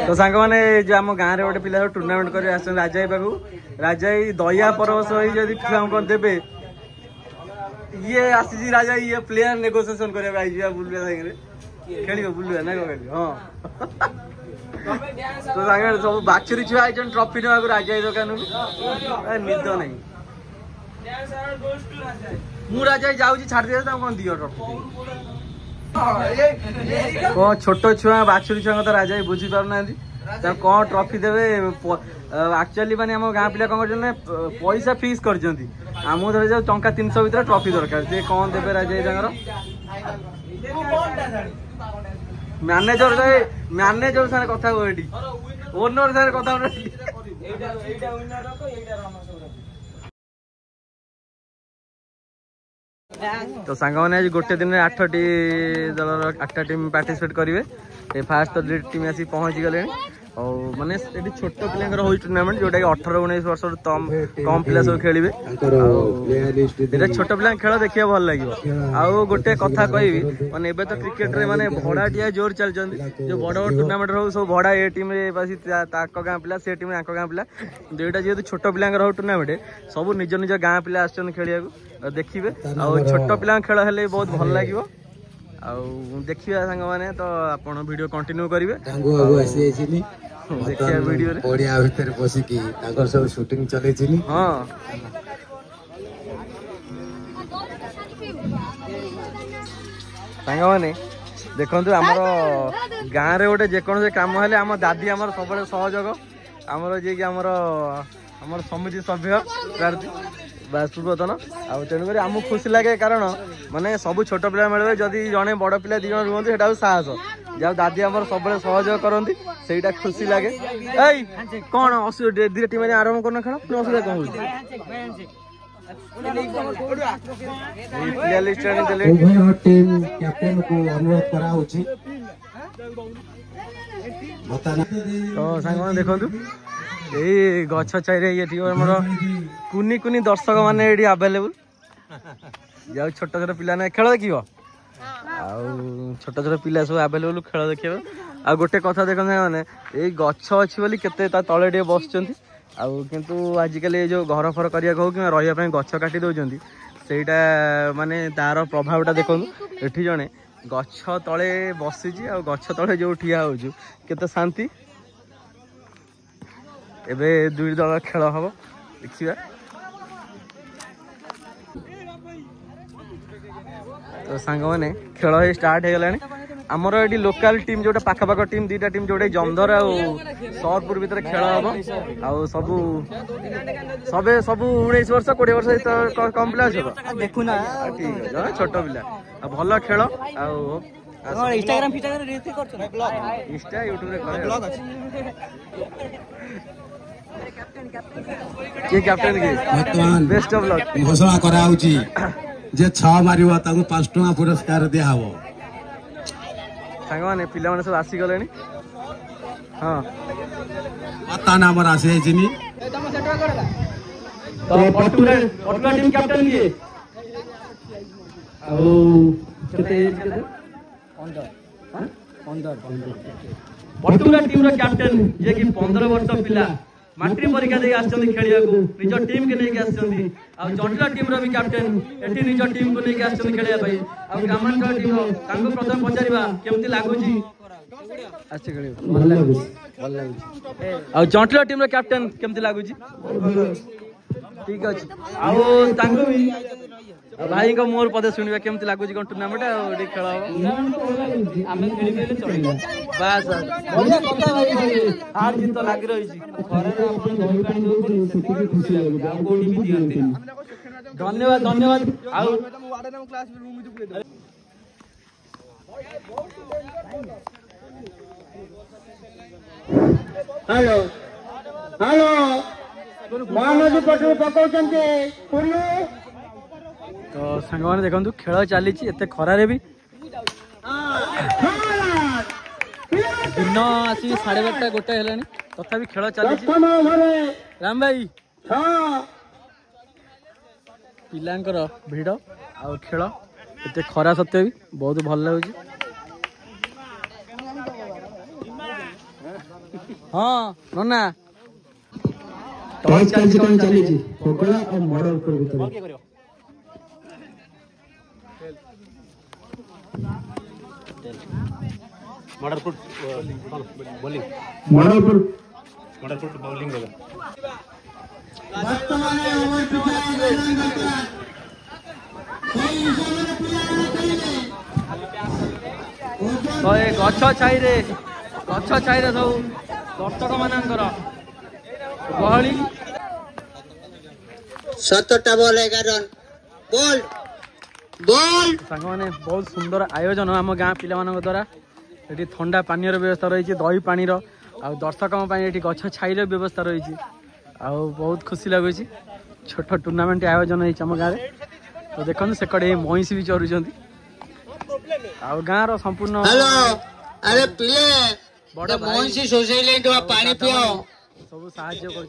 तो सांग मैंने जो आम गाँव में गोटे पिला टूर्णामेंट कर राजा पाखु राजा दया परवश छुआ देवे ये आसी राजा ये प्लेयर नेगोसिएशन करने बुलवा सागर खेल बुलवा ना कह हाँ तो सागर सब बाछुरी छुआ आई ट्रफी ना राजा दुकान निद ना मु राजा जाऊँगी छाड़ दिया कौन दियो ट्रफी कौन छोट छुआ बाछुरी छुआ तो राजा बुझी पारना कौन ट्रफी देवे एक्चुअली माने आम गाँ पिला कौन कर पैसा फिक्स कर आमको धर जाऊ टंका 300 भर ट्रफी दरकार से कौन देवे राजा मैनेजर मैनेजर सारे कथा ओनर सारे कथा तो सांग मैंने आज गोटे दिन 8टी दल 8टा टीम पार्टिसिपेट करेंगे फास्ट तो 2 टीम आसी पहुँची गले और माने छोट पिला टूर्णामेंट जोटा 18-19 वर्ष कम पिला सब खेलिए छोट पिला खेल देखिए भल लगे आउ गोटे कथा कहि माने एबे तो क्रिकेट रे माने भड़ाटिया जोर चलते जो बड़ बड़ टूर्णामेंट रो सब भड़ा ए टीम रे बसी ताक गाँ पिला से टीम आक गाँ पिला दुईटा जेहतु छोट पिला टूर्णामेंट सब निज निज गाँ पिला आसन खेलिया देखिए आ छोट पिला खेल हेले बहुत भल लगे देखिए सांग मैंने तो आप वीडियो कंटिन्यू करेंगे देखिए वीडियो रे पड़िया भीतर बसिकी ताकर सब शूटिंग चले छिनी हां सांग माने देखंतु हमर गाँ रे गोटे जेकोन से काम हेले हम दादी हमर सब सहयोग हमर जे कि हमर समिति सभ्य बास पूर्वतन आ तेणुक आमको खुशी लगे कारण माने सब छोट पिला मिले जदि जड़े बड़ पिला 2 जन रुहत से साहस जब दादी आम सब सहयोग करती से खुशी लगे कौन धीरे टीम आरंभ करना खेल असुविधा कौन तो सांग देखु यही गछ चारे ये कुनी कुनी दर्शक मैंने ये आवेलेबल जाओ छोट छोट पिला ना खेल देख छोट छोट पिला सब आवेलेबल खेल देखिए आ गोटे कथा देख मैंने यही गछ अच्छी बोली केते तले टे बस किंतु आजिकल जो घर फर करा हो कि रही गछ काटी दौरान सेटा माने तार प्रभावटा देखो ये जड़े गछ तले बसी गछ तले जो ठिया हो केते शांति एबे 2 दल खेल हम देखिए तो सांग मैंने खेल स्टार्ट हो गलानी आमर ये लोकल टीम जोटा पाखापाख टीम 2टा टीम जोटे जमदर आ सरपुर भीतर खेल हम सबू सबे सबू 19 वर्ष 20 वर्ष कम पिला देखुना ठीक है छोट पिला भल खेल इंस्टाग्राम इंस्टा यूट्यूब कैप्टेन की बेस्ट ऑफ लक घोषणा करा जे 6 मारिबा ताको 5 टका पुरस्कार दिया हबो सांग माने पिला माने सब आसी गलेनी हां पता ना हमर आसे जिनी तो पटुरा टीम कैप्टेन की आ केते 15 पटुरा टीम रो कैप्टेन जे कि 15 वर्ष पिला मैट्रिक परीक्षा दे खेलिया निज टीम के नहीं चंडीला टीम रो भी कैप्टेन एटी निज टीम को नहीं खेलिया ग्रामांचल टीम प्रथम पचारा केमती लगुच चंडीला टीम रो कैप्टेन केमती लगुच ठीक अच्छे भाई को मोर पदे शुणा केमती लगुच कौन टूर्णामेंट खेल बस हार जीत लगी रही धन्यवाद धन्यवाद हेलो हेलो महानदी पटू पकाउं तो सांग मैंने देखो खेल चली खरारे भी दिन आसी 12:30 गोटे है तथा खेल चली राम भाई पिलांकर भिड़ आ खेल एत खरा सत्य भी बहुत भल लगुच हाँ नना टॉस कार्यक्रम चली पकड़ा और मर्डर ऊपर भीतर मर्डरपुट बॉलिंग मर्डरपुट बॉलिंग गछ छाईरे सब दर्शक मानकर गहली 17टा बॉल 11 रन बॉल बॉल सांग मैंने बहुत सुंदर आयोजन आम गाँ पिला द्वारा ये ठंडा पानी व्यवस्था रही दही पानी दर्शक गछ छाईर व्यवस्था रही बहुत खुशी लगुच छोट टूर्णामेंट आयोजन होम गाँव तो देखो सेकड़े महिष भी चरुंच गाँव संपूर्ण अरे पिले बड़ महिष सोसाइटी पानी पियो सब साहाଯ୍य कर